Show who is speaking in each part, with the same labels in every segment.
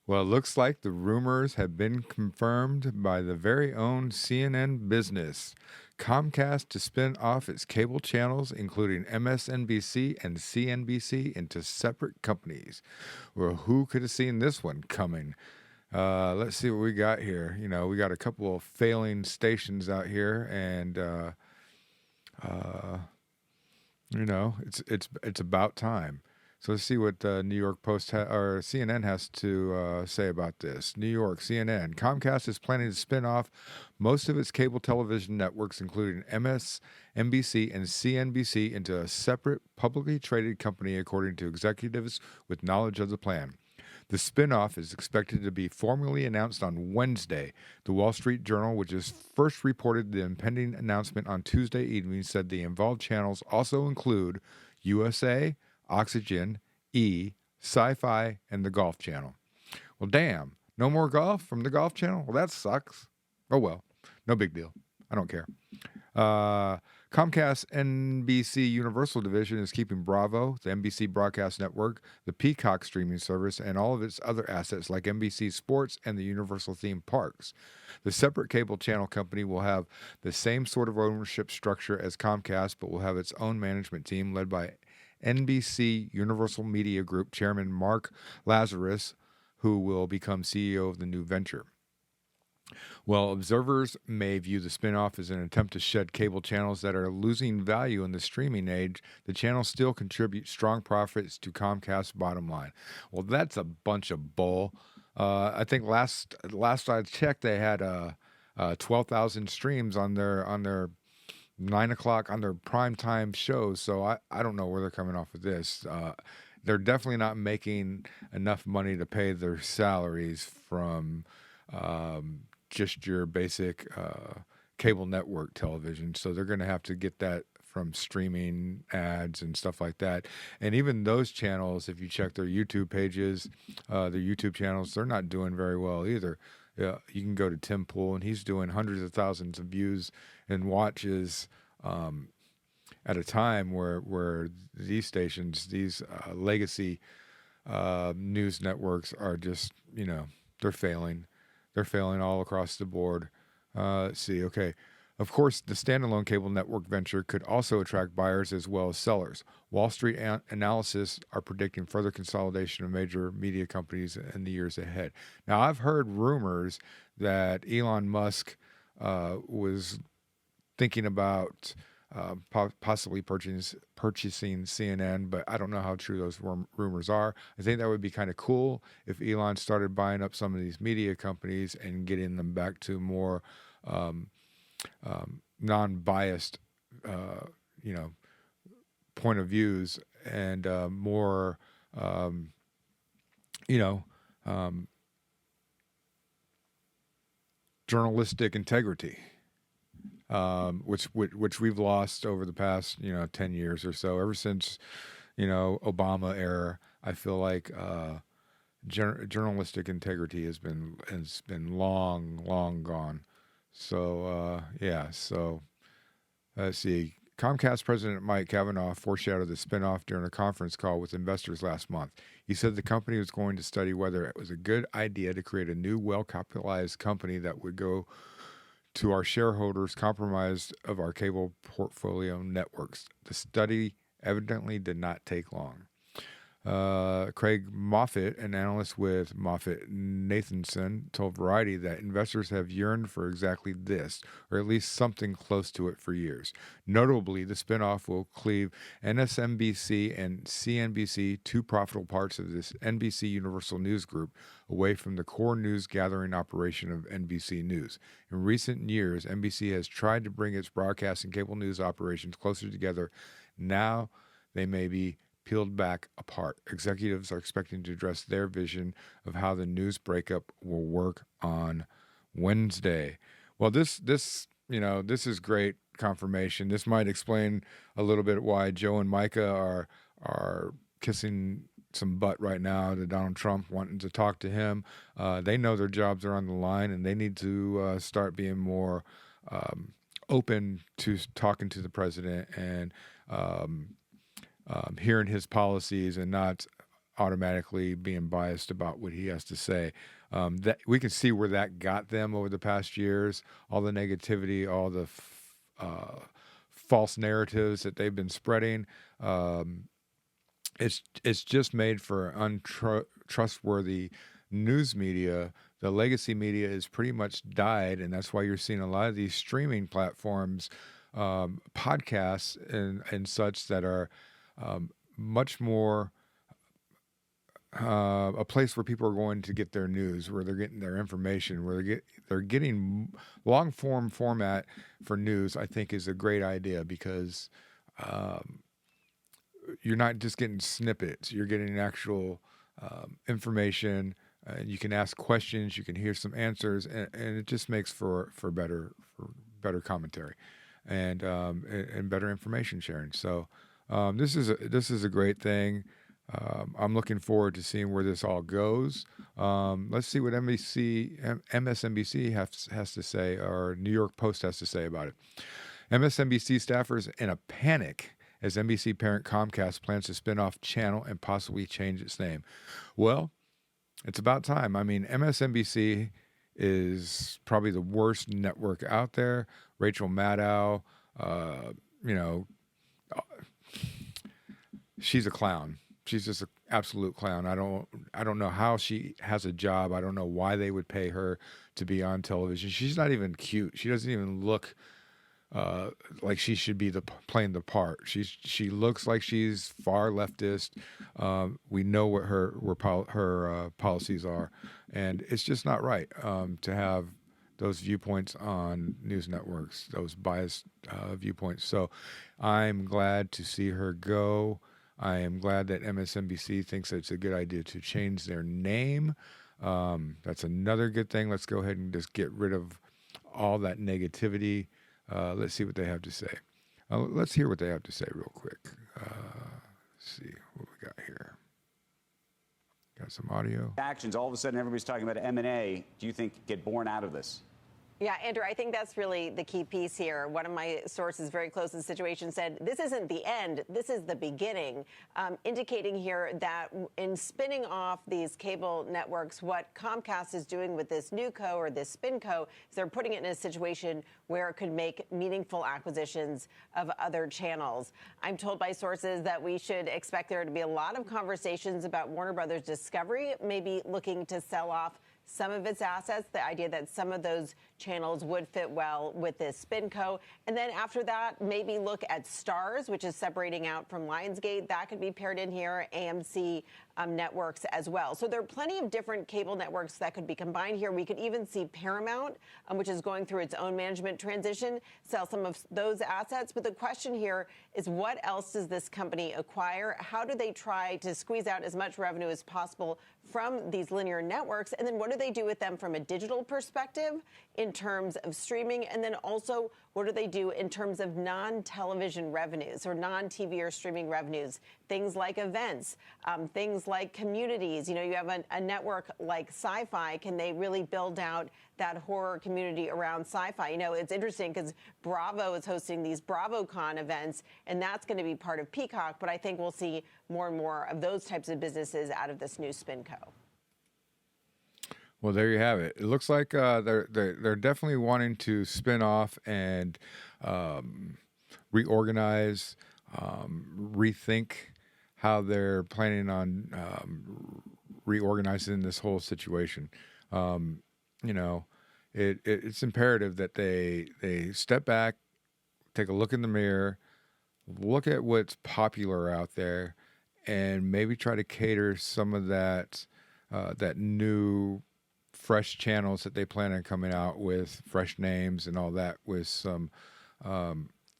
Speaker 1: Well, it looks like the rumors have been confirmed by the very own CNN Business. Comcast to spin off its cable channels, including MSNBC and CNBC, into separate companies. Well, who could have seen this one coming? Let's see what we got here. We got a couple of failing stations out here, and uh, it's about time. So let's see what New York Post or CNN has to say about this. New York CNN: Comcast is planning to spin off most of its cable television networks, including MSNBC and CNBC, into a separate publicly traded company, according to executives with knowledge of the plan. The spin-off is expected to be formally announced on Wednesday. The Wall Street Journal, which has first reported the impending announcement on Tuesday evening, said the involved channels also include USA, Oxygen, E, Sci-Fi, and the Golf Channel. Well, damn. No more golf from the Golf Channel? Well, that sucks. Oh, well. No big deal. I don't care. Comcast NBC Universal division is keeping Bravo, the NBC broadcast network, the Peacock streaming service, and all of its other assets like NBC Sports and the Universal theme parks. The separate cable channel company will have the same sort of ownership structure as Comcast, but will have its own management team led by NBC Universal Media Group chairman Mark Lazarus, who will become CEO of the new venture. While observers may view the spinoff as an attempt to shed cable channels that are losing value in the streaming age, the channels still contribute strong profits to Comcast's bottom line. Well, that's a bunch of bull. I think last I checked, they had 12,000 streams on their 9 o'clock on their prime time shows. So I don't know where they're coming off with this. They're definitely not making enough money to pay their salaries from just your basic cable network television. So they're going to have to get that from streaming ads and stuff like that. And even those channels, if you check their YouTube pages, their YouTube channels, they're not doing very well either. You can go to Tim Pool, and he's doing hundreds of thousands of views and watches at a time where these stations, these legacy news networks are just, they're failing. They're failing all across the board. Let's see. Okay. Of course, the standalone cable network venture could also attract buyers as well as sellers. Wall Street analysts are predicting further consolidation of major media companies in the years ahead. Now, I've heard rumors that Elon Musk was thinking about possibly purchasing CNN, but I don't know how true those rumors are. I think that would be kind of cool if Elon started buying up some of these media companies and getting them back to more non-biased, point of views and more, journalistic integrity. Which we've lost over the past 10 years or so. Ever since Obama era, I feel like journalistic integrity has been long gone. So So let's see. Comcast President Mike Cavanaugh foreshadowed the spinoff during a conference call with investors last month. He said the company was going to study whether it was a good idea to create a new, well-capitalized company that would go to our shareholders compromised of our cable portfolio networks. The study evidently did not take long. Craig Moffett, an analyst with MoffettNathanson, told Variety that investors have yearned for exactly this, or at least something close to it, for years. Notably, the spinoff will cleave MSNBC and CNBC, two profitable parts of this NBC Universal News Group, away from the core news gathering operation of NBC News. In recent years, NBC has tried to bring its broadcast and cable news operations closer together. Now they may be peeled back apart. Executives are expecting to address their vision of how the news breakup will work on Wednesday. Well, this is great confirmation. This might explain a little bit why Joe and Micah are kissing some butt right now to Donald Trump, wanting to talk to him. They know their jobs are on the line, and they need to start being more open to talking to the president and hearing his policies and not automatically being biased about what he has to say. That we can see where that got them over the past years, all the negativity, all the false narratives that they've been spreading. Um, it's just made for untrustworthy news media. The legacy media is pretty much died, and that's why you're seeing a lot of these streaming platforms, podcasts and such that are much more a place where people are going to get their news, where they're getting their information, where they're getting long form format for news. I think is a great idea because you're not just getting snippets; you're getting actual information. You can ask questions, you can hear some answers, and it just makes for better commentary and better information sharing. So this is a great thing. I'm looking forward to seeing where this all goes. Let's see what MSNBC has to say, or New York Post has to say about it. MSNBC staffers in a panic as NBC parent Comcast plans to spin off channel and possibly change its name. Well, it's about time. I mean, MSNBC is probably the worst network out there. Rachel Maddow, you know, she's a clown. She's just an absolute clown. I don't know how she has a job. I don't know why they would pay her to be on television. She's not even cute. She doesn't even look like she should be playing the part. She looks like she's far leftist. We know what her policies are, and it's just not right to have those viewpoints on news networks, those biased viewpoints. So I'm glad to see her go. I am glad that MSNBC thinks it's a good idea to change their name. That's another good thing. Let's go ahead and just get rid of all that negativity. Let's see what they have to say. Let's hear what they have to say real quick. Let's see what we got here. Got some audio.
Speaker 2: Actions, all of a sudden everybody's talking about M&A. Do you think get born out of this?
Speaker 3: Yeah, Andrew, I think that's really the key piece here. One of my sources very close to the situation said, this isn't the end, this is the beginning, indicating here that in spinning off these cable networks, what Comcast is doing with this new co or this spin co is they're putting it in a situation where it could make meaningful acquisitions of other channels. I'm told by sources that we should expect there to be a lot of conversations about Warner Brothers Discovery, maybe looking to sell off some of its assets, the idea that some of those channels would fit well with this SpinCo. And then after that, maybe look at Stars, which is separating out from Lionsgate. That could be paired in here, AMC networks as well. So there are plenty of different cable networks that could be combined here. We could even see Paramount, which is going through its own management transition, sell some of those assets. But the question here is, what else does this company acquire? How do they try to squeeze out as much revenue as possible from these linear networks? And then what do they do with them from a digital perspective in terms of streaming? And then also, what do they do in terms of non-television revenues or non-TV or streaming revenues? Things like events, things like communities. You know, you have a network like Sci-Fi. Can they really build out that horror community around sci-fi? You know, it's interesting because Bravo is hosting these BravoCon events, and that's going to be part of Peacock. But I think we'll see more and more of those types of businesses out of this new SpinCo.
Speaker 1: Well, there you have it. It looks like they're definitely wanting to spin off and reorganize, rethink how they're planning on reorganizing this whole situation. You know, it's imperative that they step back, take a look in the mirror, look at what's popular out there, and maybe try to cater some of that new fresh channels that they plan on coming out with, fresh names and all that, with some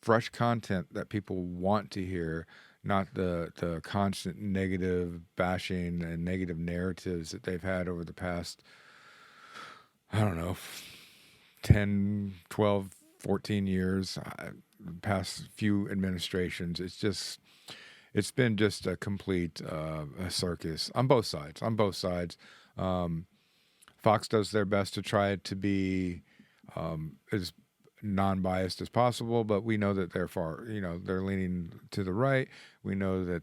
Speaker 1: fresh content that people want to hear, not the constant negative bashing and negative narratives that they've had over the past, I don't know, 10, 12, 14 years, past few administrations. It's been just a complete a circus on both sides. Fox does their best to try to be as non-biased as possible, but we know that they're leaning to the right. We know that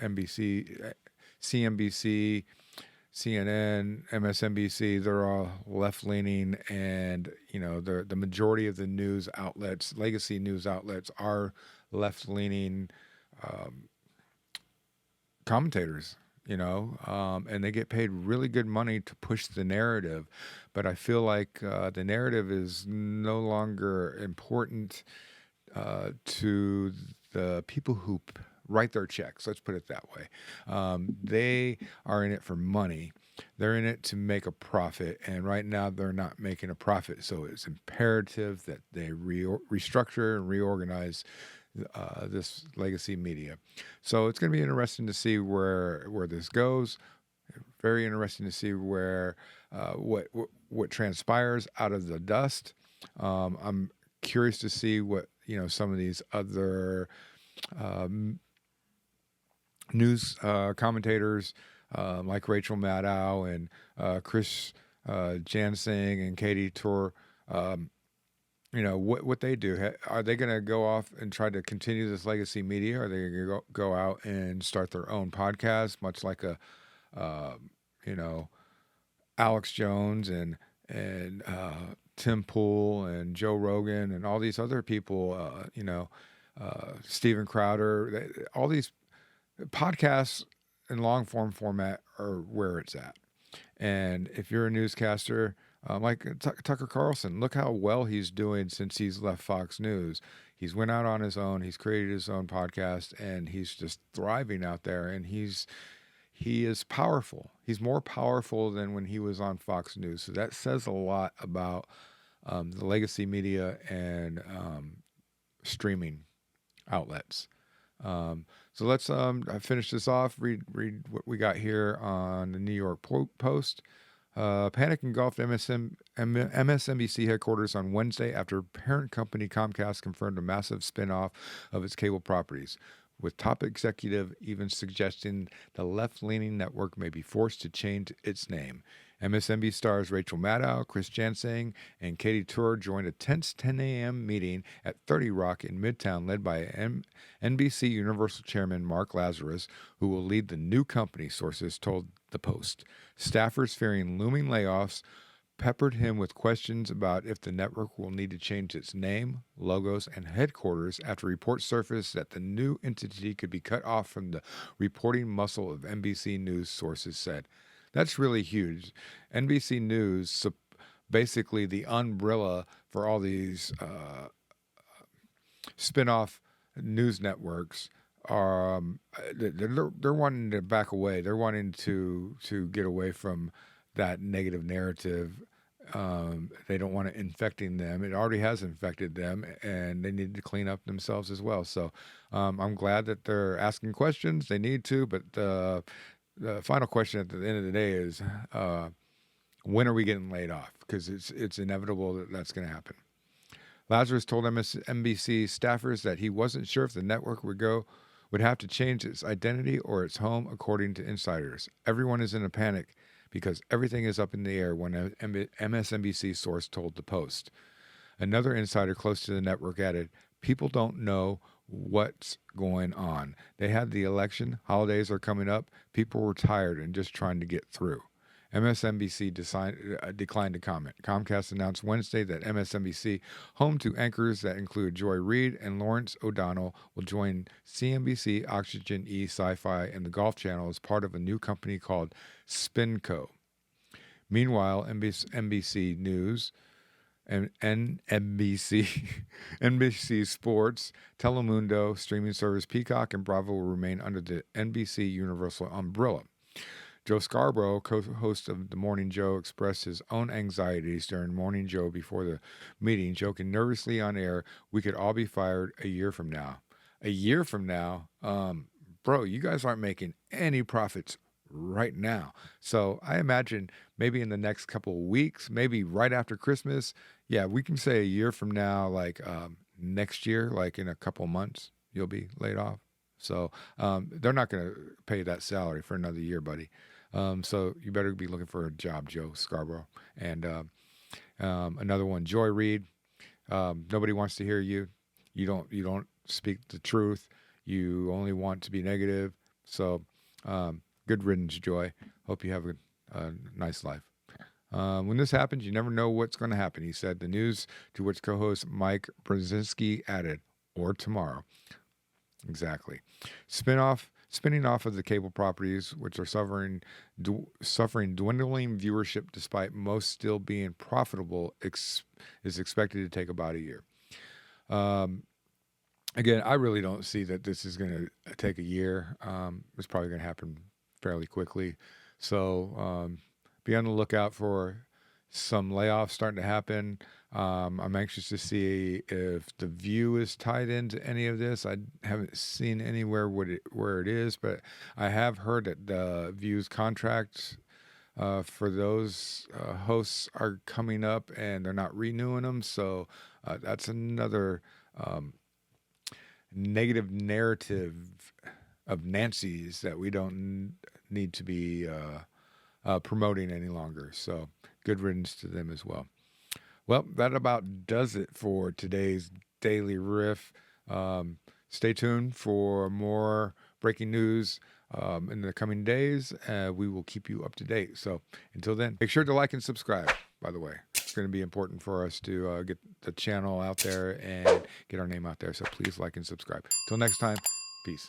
Speaker 1: NBC CNBC, CNN, MSNBC, they're all left-leaning, and the majority of the news outlets, legacy news outlets, are left-leaning commentators. And they get paid really good money to push the narrative, but I feel like the narrative is no longer important to the people who write their checks. Let's put it that way. They are in it for money. They're in it to make a profit, and right now they're not making a profit. So it's imperative that they restructure and reorganize this legacy media. So it's going to be interesting to see where this goes. Very interesting to see where what transpires out of the dust. I'm curious to see what some of these other news commentators like Rachel Maddow and Chris Jansing and Katie Tour, what they do. Are they going to go off and try to continue this legacy media? Are they going to go out and start their own podcast, much like a Alex Jones and Tim Pool and Joe Rogan and all these other people, Steven Crowder, all these podcasts in long form format are where it's at. And if you're a newscaster, like Tucker Carlson, look how well he's doing since he's left Fox News. He's went out on his own. He's created his own podcast, and he's just thriving out there. And he is powerful. He's more powerful than when he was on Fox News. So that says a lot about the legacy media and streaming outlets. So let's finish this off. Read what we got here on the New York Post. Panic engulfed MSNBC headquarters on Wednesday after parent company Comcast confirmed a massive spinoff of its cable properties, with top executive even suggesting the left-leaning network may be forced to change its name. MSNBC stars Rachel Maddow, Chris Jansing, and Katie Tour joined a tense 10 a.m. meeting at 30 Rock in Midtown led by NBC Universal Chairman Mark Lazarus, who will lead the new company, sources told the Post. Staffers fearing looming layoffs peppered him with questions about if the network will need to change its name, logos, and headquarters after reports surfaced that the new entity could be cut off from the reporting muscle of NBC News, sources said. That's really huge. NBC News, basically the umbrella for all these spin-off news networks, are they're wanting to back away. They're wanting to get away from that negative narrative. They don't want it infecting them. It already has infected them, and they need to clean up themselves as well. So I'm glad that they're asking questions. They need to, but the final question at the end of the day is, when are we getting laid off? Because it's inevitable that that's going to happen. Lazarus told MSNBC staffers that he wasn't sure if the network would have to change its identity or its home, according to insiders. Everyone is in a panic because everything is up in the air, when an MSNBC source told the Post. Another insider close to the network added, "People don't know what's going on. They had the election, holidays are coming up, people were tired and just trying to get through." MSNBC declined to comment. Comcast announced Wednesday that MSNBC, home to anchors that include Joy Reid and Lawrence O'Donnell, will join CNBC, Oxygen E, Sci-Fi, and the Golf Channel as part of a new company called SpinCo. Meanwhile, NBC News and NBC Sports, Telemundo, streaming service Peacock, and Bravo will remain under the NBC Universal umbrella. Joe Scarborough, co-host of The Morning Joe, expressed his own anxieties during Morning Joe before the meeting, joking nervously on air, "We could all be fired a year from now." A year from now? Bro, you guys aren't making any profits right now. So I imagine maybe in the next couple of weeks, maybe right after Christmas, yeah, we can say a year from now, like next year, like in a couple of months, you'll be laid off. So they're not going to pay that salary for another year, buddy. So you better be looking for a job, Joe Scarborough. And another one, Joy Reid. Nobody wants to hear you. You don't speak the truth. You only want to be negative. So Good riddance, Joy. Hope you have a nice life. When this happens, you never know what's going to happen, he said. The news, to which co-host Mike Brzezinski added, or tomorrow. Exactly. Spinning off of the cable properties, which are suffering dwindling viewership despite most still being profitable, is expected to take about a year. Again, I really don't see that this is going to take a year. It's probably going to happen fairly quickly. So be on the lookout for some layoffs starting to happen. I'm anxious to see if The View is tied into any of this. I haven't seen anywhere where it is, but I have heard that The View's contracts for those hosts are coming up and they're not renewing them. So that's another negative narrative of Nancy's that we don't need to be promoting any longer. So good riddance to them as well. Well, that about does it for today's Daily Riff. Stay tuned for more breaking news in the coming days. We will keep you up to date. So until then, make sure to like and subscribe, by the way. It's going to be important for us to get the channel out there and get our name out there. So please like and subscribe. Till next time, peace.